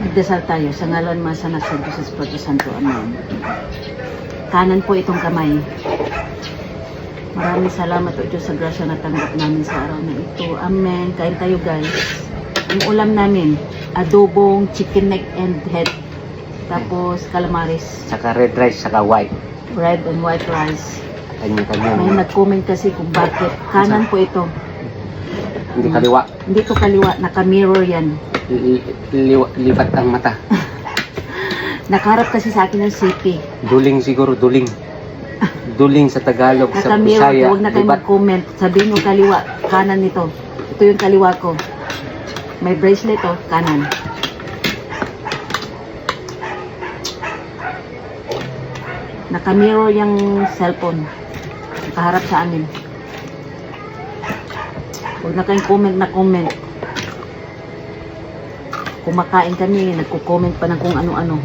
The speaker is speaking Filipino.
Magdasal tayo sa ngalan masanak sa Diyos Espiritu Santo. Amen. Kanan po itong kamay. Maraming salamat o Diyos sa grasya na tanggap namin sa araw na ito. Amen. Kain tayo guys. Ang ulam namin, adobong chicken neck and head. Tapos calamaris. Saka red rice, saka white. Red and white rice. Kanya-kanya. May nag-comment kasi kung bakit. Kanan po ito. Hindi kaliwa. Hindi to kaliwa. Naka-mirror yan. Lipat ang mata. Nakaharap kasi sa akin ng CP. Duling siguro, duling. Duling sa Tagalog, sa Naka-mirror. Bisaya. Huwag na kayo Lipat. mag-comment. Sabihin nyo kaliwa. Kanan nito. Ito yung kaliwa ko. May bracelet oh. Kanan. Naka-mirror yung cellphone. Nakaharap sa amin. Huwag na kayong comment na comment. Kumakain kami, nagko-comment pa ng kung ano-ano.